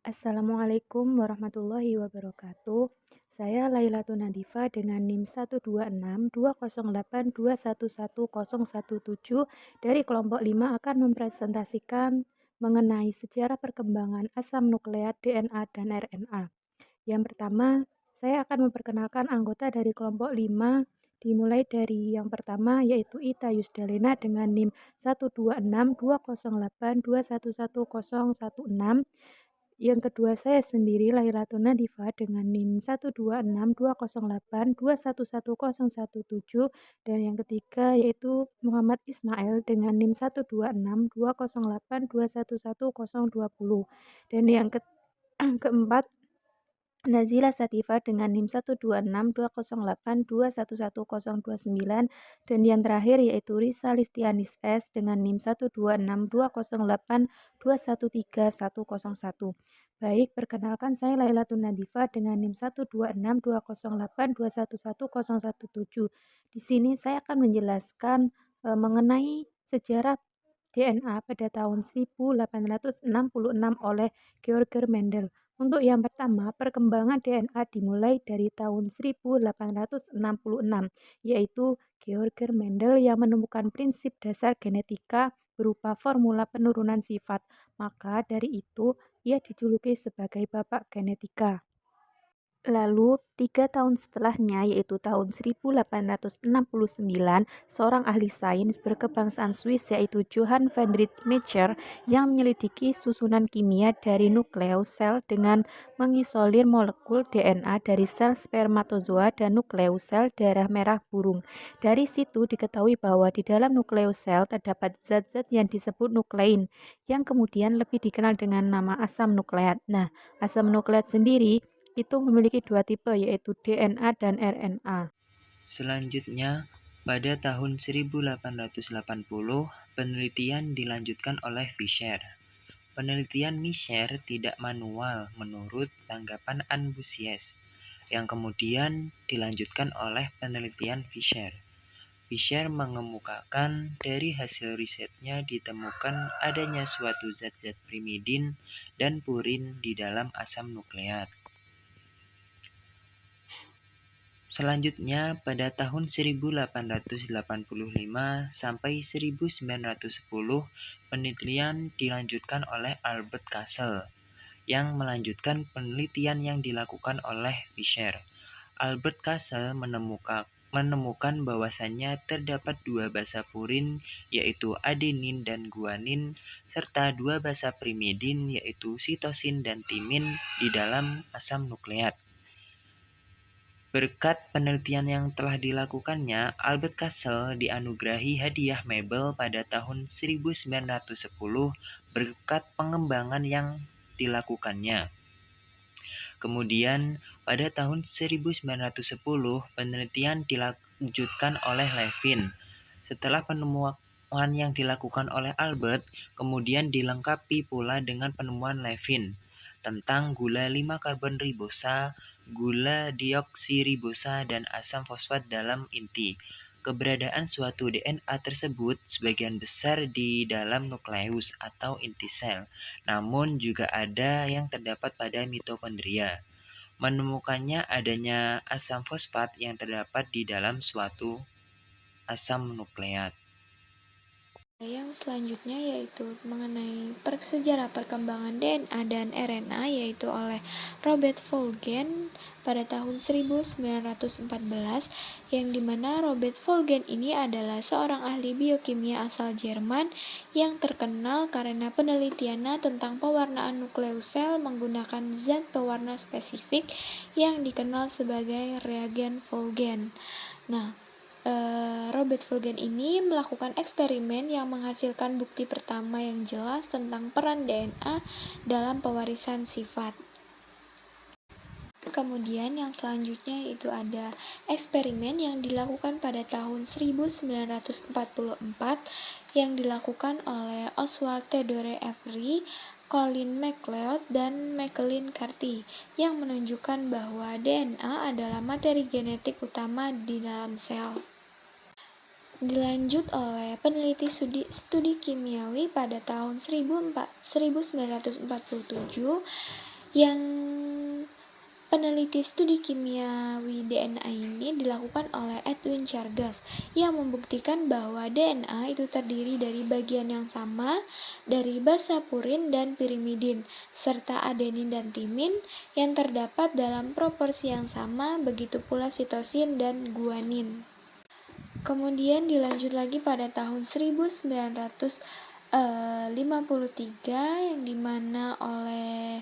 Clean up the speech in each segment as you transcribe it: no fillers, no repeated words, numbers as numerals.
Assalamualaikum warahmatullahi wabarakatuh. Saya Lailatul Nadifa dengan NIM 126208208211017 dari kelompok 5 akan mempresentasikan mengenai sejarah perkembangan asam nukleat DNA dan RNA. Yang pertama, saya akan memperkenalkan anggota dari kelompok 5 dimulai dari yang pertama yaitu Ita Yusdalena dengan NIM 1262082111016. Yang kedua saya sendiri Lailatul Nadifa dengan NIM 126208208211017 dan yang ketiga yaitu Muhammad Ismail dengan NIM 126208208211020 dan yang keempat Nazila Sativa dengan NIM 1262082111029 dan yang terakhir yaitu Risa Listianis S dengan NIM 126208208213101. Baik, perkenalkan saya Lailatul Nadifa dengan NIM 126208208211017. Di sini saya akan menjelaskan mengenai sejarah DNA pada tahun 1866 oleh Georg Mendel. Untuk yang pertama, perkembangan DNA dimulai dari tahun 1866, yaitu Georg Mendel yang menemukan prinsip dasar genetika berupa formula penurunan sifat. Maka dari itu, ia dijuluki sebagai bapak genetika. Lalu, 3 tahun setelahnya, yaitu tahun 1869, seorang ahli sains berkebangsaan Swiss yaitu Johann Friedrich Mecher yang menyelidiki susunan kimia dari nukleus sel dengan mengisolir molekul DNA dari sel spermatozoa dan nukleus sel darah merah burung. Dari situ diketahui bahwa di dalam nukleus sel terdapat zat-zat yang disebut nuklein, yang kemudian lebih dikenal dengan nama asam nukleat. Nah, asam nukleat sendiri itu memiliki dua tipe yaitu DNA dan RNA. Selanjutnya, pada tahun 1880, penelitian dilanjutkan oleh Fischer. Penelitian Fischer tidak manual menurut tanggapan Ambrosius, yang kemudian dilanjutkan oleh penelitian Fischer. Fischer mengemukakan dari hasil risetnya ditemukan adanya suatu zat-zat pirimidin dan purin di dalam asam nukleat. Selanjutnya, pada tahun 1885 sampai 1910, penelitian dilanjutkan oleh Albert Castle, yang melanjutkan penelitian yang dilakukan oleh Fischer. Albert Castle menemukan bahwasannya terdapat dua basa purin, yaitu adenin dan guanin, serta dua basa pirimidin, yaitu sitosin dan timin, di dalam asam nukleat. Berkat penelitian yang telah dilakukannya, Albert Castle dianugerahi hadiah Nobel pada tahun 1910 berkat pengembangan yang dilakukannya. Kemudian, pada tahun 1910, penelitian dilanjutkan oleh Levin. Setelah penemuan yang dilakukan oleh Albert, kemudian dilengkapi pula dengan penemuan Levin tentang gula 5 karbon ribosa, gula deoksiribosa, dan asam fosfat dalam inti. Keberadaan suatu DNA tersebut sebagian besar di dalam nukleus atau inti sel, namun juga ada yang terdapat pada mitokondria. Menemukannya adanya asam fosfat yang terdapat di dalam suatu asam nukleat. Yang selanjutnya yaitu mengenai sejarah perkembangan DNA dan RNA yaitu oleh Robert Fulgen pada tahun 1914 yang dimana Robert Fulgen ini adalah seorang ahli biokimia asal Jerman yang terkenal karena penelitiannya tentang pewarnaan nukleus sel menggunakan zat pewarna spesifik yang dikenal sebagai reagen Fulgen. Nah, Robert Fulgen ini melakukan eksperimen yang menghasilkan bukti pertama yang jelas tentang peran DNA dalam pewarisan sifat. Kemudian yang selanjutnya itu ada eksperimen yang dilakukan pada tahun 1944 yang dilakukan oleh Oswald Theodore Avery, Colin MacLeod, dan Michael Carty yang menunjukkan bahwa DNA adalah materi genetik utama di dalam sel. Dilanjut oleh peneliti studi kimiawi pada tahun 1947 Yang peneliti studi kimiawi DNA ini dilakukan oleh Edwin Chargaff yang membuktikan bahwa DNA itu terdiri dari bagian yang sama dari basa purin dan pirimidin, serta adenin dan timin yang terdapat dalam proporsi yang sama, begitu pula sitosin dan guanin. Kemudian dilanjut lagi pada tahun 1953 yang dimana oleh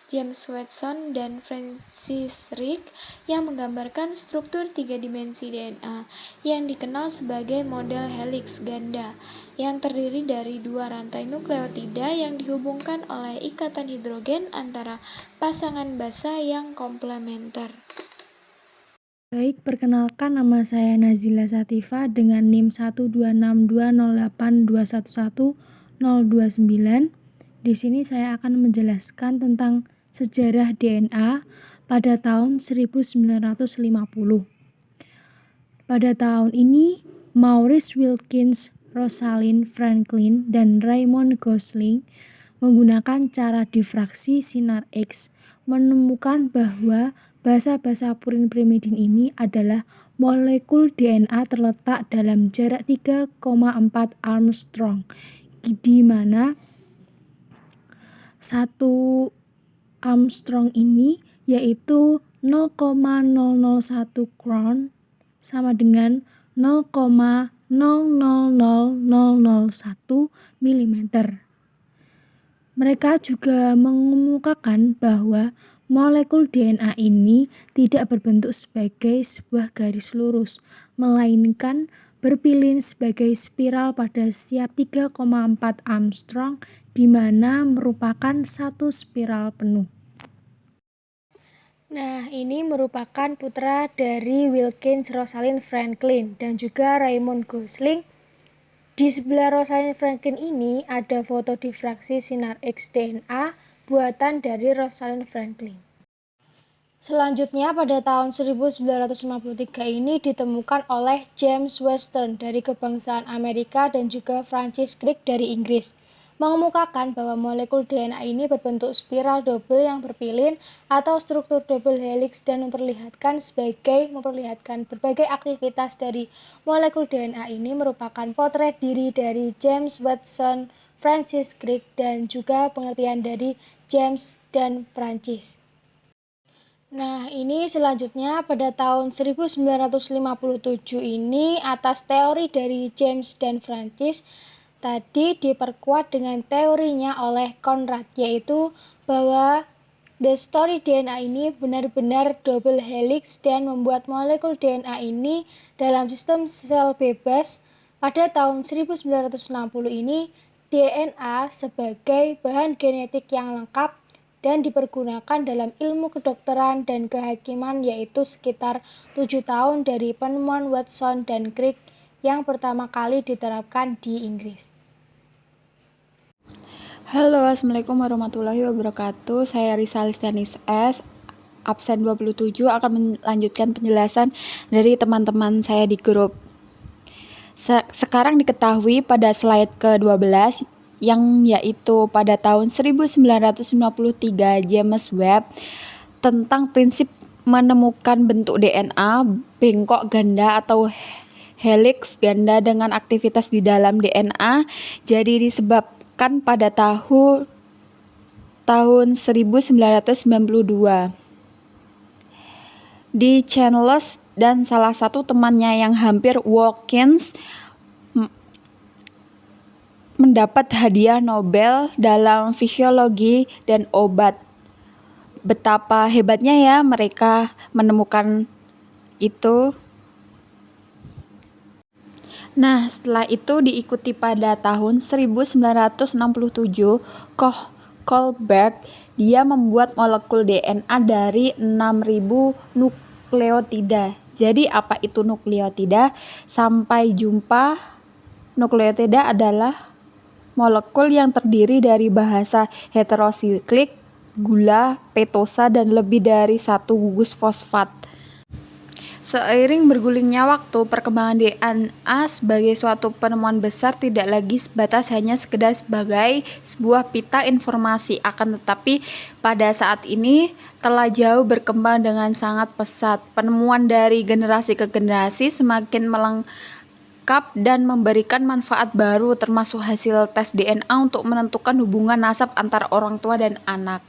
James Watson dan Francis Crick yang menggambarkan struktur 3 dimensi DNA yang dikenal sebagai model helix ganda yang terdiri dari 2 rantai nukleotida yang dihubungkan oleh ikatan hidrogen antara pasangan basa yang komplementer. Baik, perkenalkan nama saya Nazila Sativa dengan NIM 1262082111029. Di sini saya akan menjelaskan tentang sejarah DNA pada tahun 1950. Pada tahun ini, Maurice Wilkins, Rosalind Franklin, dan Raymond Gosling menggunakan cara difraksi sinar X menemukan bahwa basa-basa purin pirimidin ini adalah molekul DNA terletak dalam jarak 3,4 Armstrong, di mana 1 Armstrong ini yaitu 0,001 Coulomb sama dengan 0,000001 mm. Mereka juga mengemukakan bahwa molekul DNA ini tidak berbentuk sebagai sebuah garis lurus, melainkan berpilin sebagai spiral pada setiap 3,4 Armstrong, di mana merupakan satu spiral penuh. Nah, ini merupakan putra dari Wilkins, Rosalind Franklin, dan juga Raymond Gosling. Di sebelah Rosalind Franklin ini ada foto difraksi sinar X DNA buatan dari Rosalind Franklin. Selanjutnya pada tahun 1953 ini ditemukan oleh James Western dari kebangsaan Amerika dan juga Francis Crick dari Inggris, mengemukakan bahwa molekul DNA ini berbentuk spiral double yang berpilin atau struktur double helix dan memperlihatkan berbagai aktivitas dari molekul DNA ini merupakan potret diri dari James Watson, Francis Crick, dan juga pengertian dari James dan Francis. Nah, ini selanjutnya pada tahun 1957 ini atas teori dari James dan Francis tadi diperkuat dengan teorinya oleh Conrad, yaitu bahwa the story DNA ini benar-benar double helix dan membuat molekul DNA ini dalam sistem sel bebas. Pada tahun 1960 ini DNA sebagai bahan genetik yang lengkap dan dipergunakan dalam ilmu kedokteran dan kehakiman, yaitu sekitar 7 tahun dari penemuan Watson dan Crick yang pertama kali diterapkan di Inggris. Halo, assalamualaikum warahmatullahi wabarakatuh. Saya Risa Listianis S, absen 27, akan melanjutkan penjelasan dari teman-teman saya di grup. Sekarang diketahui pada slide ke-12 yang yaitu pada tahun 1953 James Webb tentang prinsip menemukan bentuk DNA bengkok ganda atau helix ganda dengan aktivitas di dalam DNA. Jadi disebabkan pada tahun 1992 di Chandler dan salah satu temannya yang hampir Wilkins mendapat hadiah Nobel dalam fisiologi dan obat. Betapa hebatnya ya mereka menemukan itu. Nah, setelah itu diikuti pada tahun 1967 Kohlberg, dia membuat molekul DNA dari 6.000 nukleotida. Jadi apa itu nukleotida? Sampai jumpa. Nukleotida adalah molekul yang terdiri dari bahasa heterosiklik, gula, petosa, dan lebih dari satu gugus fosfat. Seiring bergulirnya waktu, perkembangan DNA sebagai suatu penemuan besar tidak lagi sebatas hanya sekedar sebagai sebuah pita informasi, akan tetapi pada saat ini telah jauh berkembang dengan sangat pesat. Penemuan dari generasi ke generasi semakin melengkap dan memberikan manfaat baru, termasuk hasil tes DNA untuk menentukan hubungan nasab antara orang tua dan anak.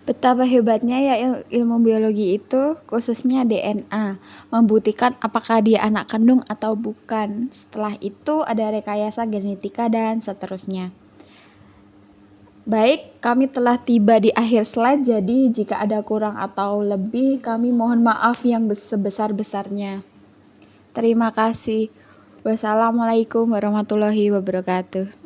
Betapa hebatnya ya ilmu biologi itu, khususnya DNA, membuktikan apakah dia anak kandung atau bukan. Setelah itu ada rekayasa genetika dan seterusnya. Baik, kami telah tiba di akhir slide, jadi jika ada kurang atau lebih, kami mohon maaf yang sebesar-besarnya. Terima kasih. Wassalamualaikum warahmatullahi wabarakatuh.